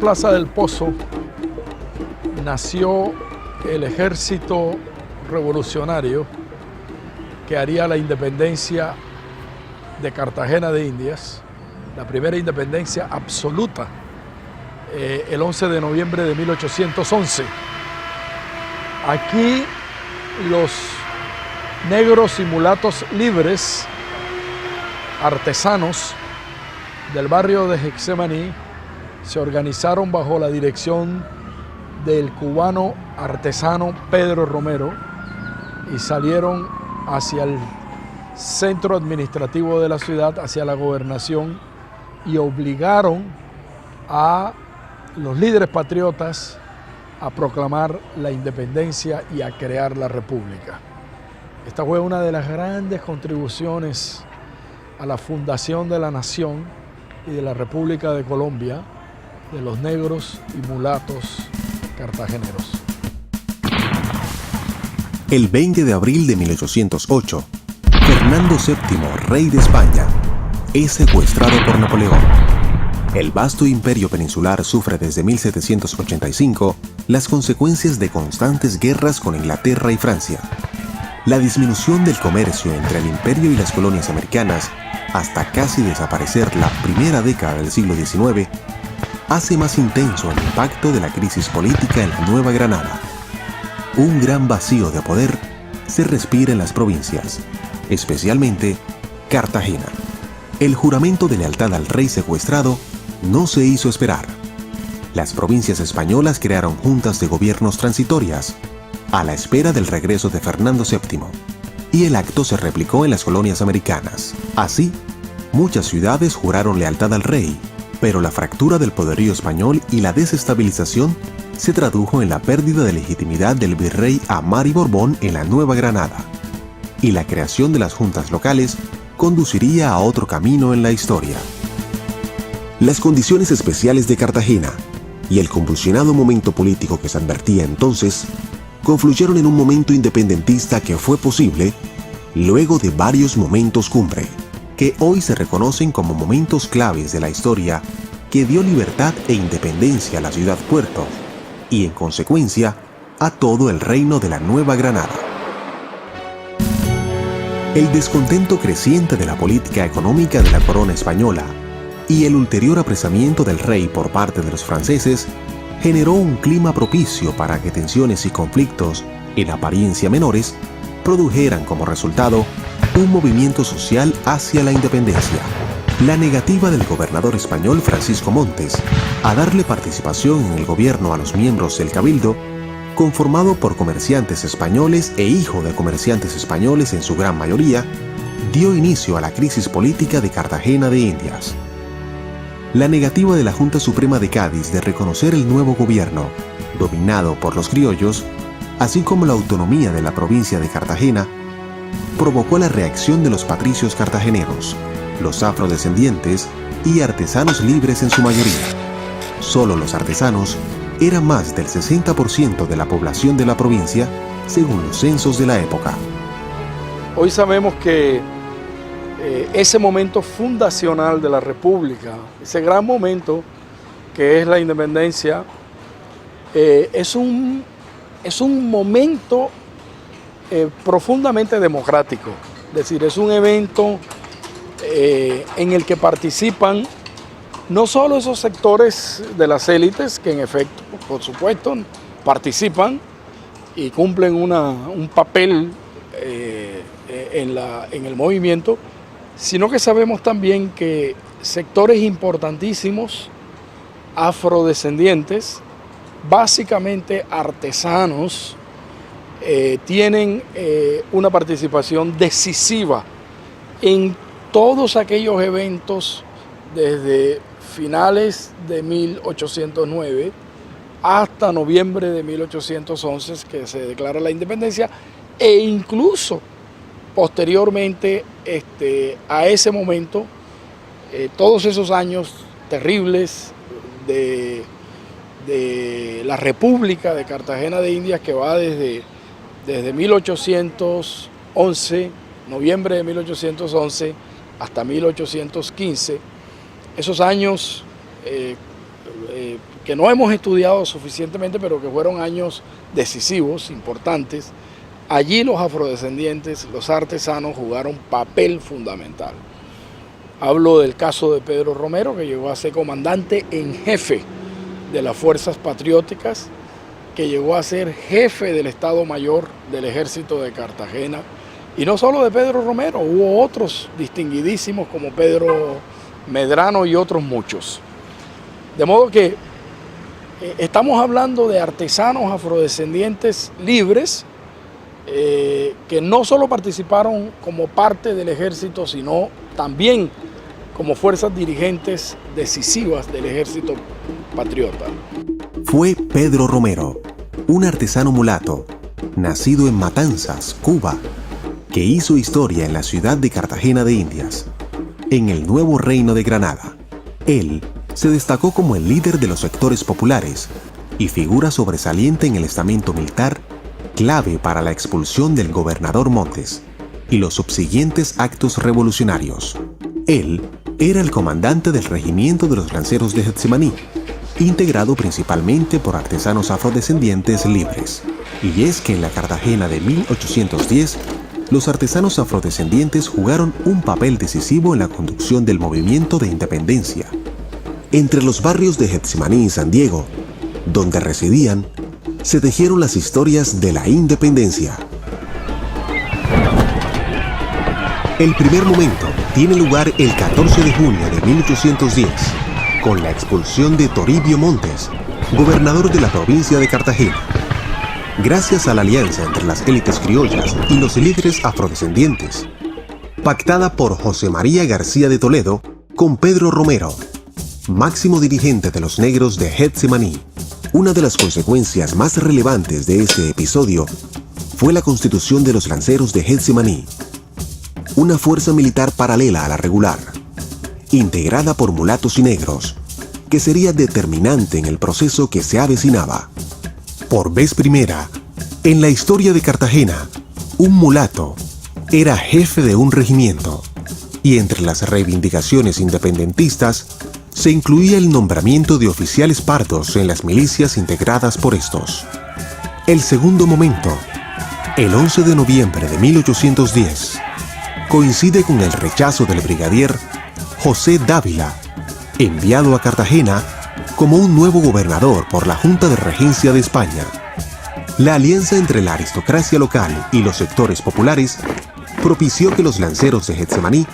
Plaza del Pozo nació el ejército revolucionario que haría la independencia de Cartagena de Indias, la primera independencia absoluta, el 11 de noviembre de 1811. Aquí los negros y mulatos libres, artesanos del barrio de Getsemaní, se organizaron bajo la dirección del cubano artesano Pedro Romero y salieron hacia el centro administrativo de la ciudad, hacia la gobernación, y obligaron a los líderes patriotas a proclamar la independencia y a crear la república. Esta fue una de las grandes contribuciones a la fundación de la nación y de la República de Colombia, de los negros y mulatos cartageneros. El 20 de abril de 1808, Fernando VII, rey de España, es secuestrado por Napoleón. El vasto imperio peninsular sufre desde 1785 las consecuencias de constantes guerras con Inglaterra y Francia. La disminución del comercio entre el imperio y las colonias americanas, hasta casi desaparecer la primera década del siglo XIX, hace más intenso el impacto de la crisis política en la Nueva Granada. Un gran vacío de poder se respira en las provincias, especialmente Cartagena. El juramento de lealtad al rey secuestrado no se hizo esperar. Las provincias españolas crearon juntas de gobiernos transitorias, a la espera del regreso de Fernando VII, y el acto se replicó en las colonias americanas. Así, muchas ciudades juraron lealtad al rey, pero la fractura del poderío español y la desestabilización se tradujo en la pérdida de legitimidad del virrey Amari Borbón en la Nueva Granada, y la creación de las juntas locales conduciría a otro camino en la historia. Las condiciones especiales de Cartagena y el convulsionado momento político que se advertía entonces confluyeron en un momento independentista que fue posible luego de varios momentos cumbre, que hoy se reconocen como momentos claves de la historia que dio libertad e independencia a la ciudad-puerto y, en consecuencia, a todo el reino de la Nueva Granada. El descontento creciente de la política económica de la corona española y el ulterior apresamiento del rey por parte de los franceses generó un clima propicio para que tensiones y conflictos, en apariencia menores, produjeran como resultado un movimiento social hacia la independencia. La negativa del gobernador español Francisco Montes a darle participación en el gobierno a los miembros del Cabildo, conformado por comerciantes españoles e hijo de comerciantes españoles en su gran mayoría, dio inicio a la crisis política de Cartagena de Indias. La negativa de la Junta Suprema de Cádiz de reconocer el nuevo gobierno, dominado por los criollos, así como la autonomía de la provincia de Cartagena, provocó la reacción de los patricios cartageneros, los afrodescendientes y artesanos libres en su mayoría. Solo los artesanos eran más del 60% de la población de la provincia, según los censos de la época. Hoy sabemos que ese momento fundacional de la República, ese gran momento que es la independencia, es un momento profundamente democrático. Es decir, es un evento en el que participan no solo esos sectores de las élites, que en efecto, por supuesto, participan y cumplen un papel en el movimiento, sino que sabemos también que sectores importantísimos, afrodescendientes, básicamente artesanos, tienen una participación decisiva en todos aquellos eventos desde finales de 1809 hasta noviembre de 1811, que se declara la independencia, e incluso posteriormente a ese momento, todos esos años terribles de la República de Cartagena de Indias, que va desde 1811, noviembre de 1811, hasta 1815, esos años que no hemos estudiado suficientemente, pero que fueron años decisivos, importantes. Allí los afrodescendientes, los artesanos, jugaron papel fundamental. Hablo del caso de Pedro Romero, que llegó a ser comandante en jefe de las fuerzas patrióticas, que llegó a ser jefe del Estado Mayor del Ejército de Cartagena. Y no solo de Pedro Romero, hubo otros distinguidísimos como Pedro Medrano y otros muchos. De modo que estamos hablando de artesanos afrodescendientes libres, que no solo participaron como parte del ejército, sino también como fuerzas dirigentes decisivas del ejército patriota. Fue Pedro Romero, un artesano mulato, nacido en Matanzas, Cuba, que hizo historia en la ciudad de Cartagena de Indias, en el nuevo reino de Granada. Él se destacó como el líder de los sectores populares y figura sobresaliente en el estamento militar, clave para la expulsión del gobernador Montes y los subsiguientes actos revolucionarios. Él era el comandante del regimiento de los lanceros de Getsemaní, integrado principalmente por artesanos afrodescendientes libres. Y es que en la Cartagena de 1810, los artesanos afrodescendientes jugaron un papel decisivo en la conducción del movimiento de independencia. Entre los barrios de Getsemaní y San Diego, donde residían, se tejieron las historias de la independencia. El primer momento tiene lugar el 14 de junio de 1810, con la expulsión de Toribio Montes, gobernador de la provincia de Cartagena. Gracias a la alianza entre las élites criollas y los líderes afrodescendientes, pactada por José María García de Toledo con Pedro Romero, máximo dirigente de los negros de Getsemaní. Una de las consecuencias más relevantes de este episodio fue la constitución de los lanceros de Getsemaní, una fuerza militar paralela a la regular, integrada por mulatos y negros, que sería determinante en el proceso que se avecinaba. Por vez primera, en la historia de Cartagena, un mulato era jefe de un regimiento, y entre las reivindicaciones independentistas se incluía el nombramiento de oficiales pardos en las milicias integradas por estos. El segundo momento, el 11 de noviembre de 1810, coincide con el rechazo del brigadier José Dávila, enviado a Cartagena como un nuevo gobernador por la Junta de Regencia de España. La alianza entre la aristocracia local y los sectores populares propició que los lanceros de Getsemaní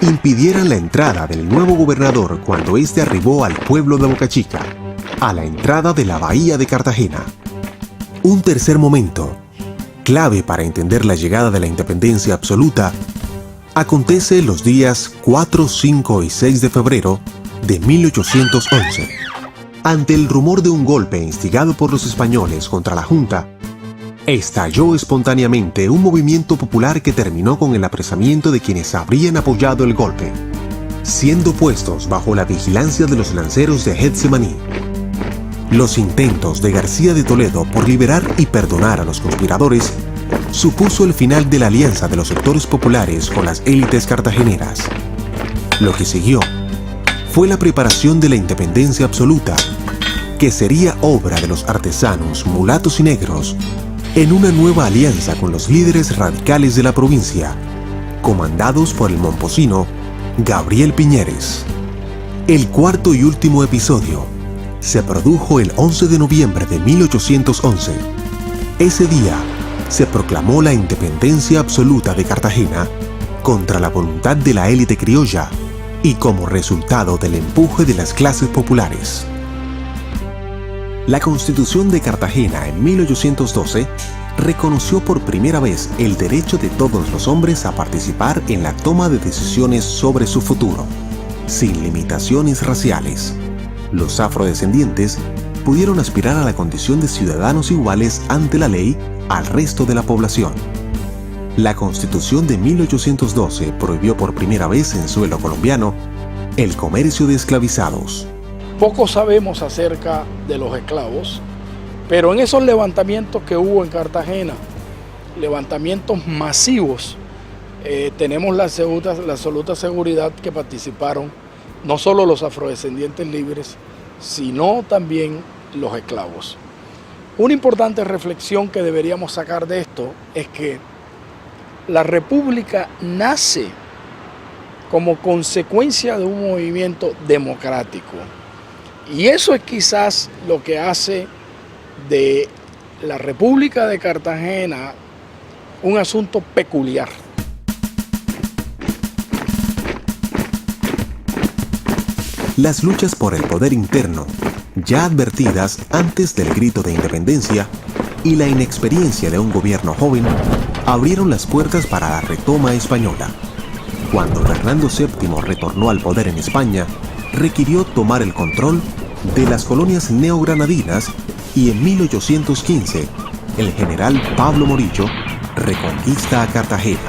impidieran la entrada del nuevo gobernador cuando éste arribó al pueblo de Boca Chica, a la entrada de la bahía de Cartagena. Un tercer momento, clave para entender la llegada de la independencia absoluta, acontece los días 4, 5 y 6 de febrero de 1811. Ante el rumor de un golpe instigado por los españoles contra la Junta, estalló espontáneamente un movimiento popular que terminó con el apresamiento de quienes habrían apoyado el golpe, siendo puestos bajo la vigilancia de los lanceros de Getsemaní. Los intentos de García de Toledo por liberar y perdonar a los conspiradores supuso el final de la alianza de los sectores populares con las élites cartageneras. Lo que siguió fue la preparación de la independencia absoluta, que sería obra de los artesanos, mulatos y negros, en una nueva alianza con los líderes radicales de la provincia, comandados por el momposino Gabriel Piñeres. El cuarto y último episodio se produjo el 11 de noviembre de 1811. Ese día se proclamó la independencia absoluta de Cartagena contra la voluntad de la élite criolla y como resultado del empuje de las clases populares. La Constitución de Cartagena en 1812 reconoció por primera vez el derecho de todos los hombres a participar en la toma de decisiones sobre su futuro, sin limitaciones raciales. Los afrodescendientes pudieron aspirar a la condición de ciudadanos iguales ante la ley al resto de la población. La Constitución de 1812 prohibió por primera vez en suelo colombiano el comercio de esclavizados. Poco sabemos acerca de los esclavos, pero en esos levantamientos que hubo en Cartagena, levantamientos masivos, tenemos la absoluta seguridad que participaron no solo los afrodescendientes libres, sino también los esclavos. Una importante reflexión que deberíamos sacar de esto es que la República nace como consecuencia de un movimiento democrático. Y eso es quizás lo que hace de la República de Cartagena un asunto peculiar. Las luchas por el poder interno, ya advertidas antes del grito de independencia, y la inexperiencia de un gobierno joven, abrieron las puertas para la retoma española. Cuando Fernando VII retornó al poder en España, requirió tomar el control de las colonias neogranadinas y en 1815, el general Pablo Morillo reconquista a Cartagena.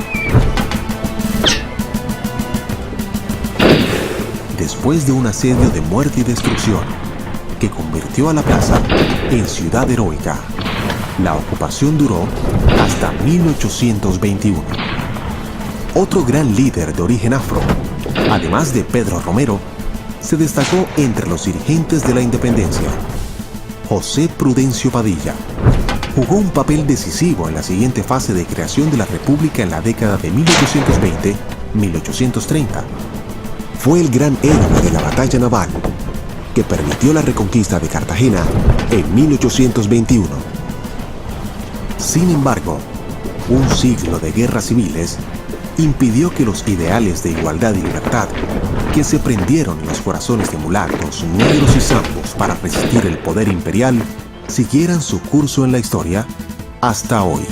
Después de un asedio de muerte y destrucción que convirtió a la plaza en ciudad heroica, la ocupación duró hasta 1821. Otro gran líder de origen afro, además de Pedro Romero, se destacó entre los dirigentes de la independencia. José Prudencio Padilla jugó un papel decisivo en la siguiente fase de creación de la República en la década de 1820-1830. Fue el gran héroe de la batalla naval que permitió la reconquista de Cartagena en 1821. Sin embargo, un siglo de guerras civiles impidió que los ideales de igualdad y libertad que se prendieron en los corazones de mulatos, negros y zambos para resistir el poder imperial siguieran su curso en la historia hasta hoy.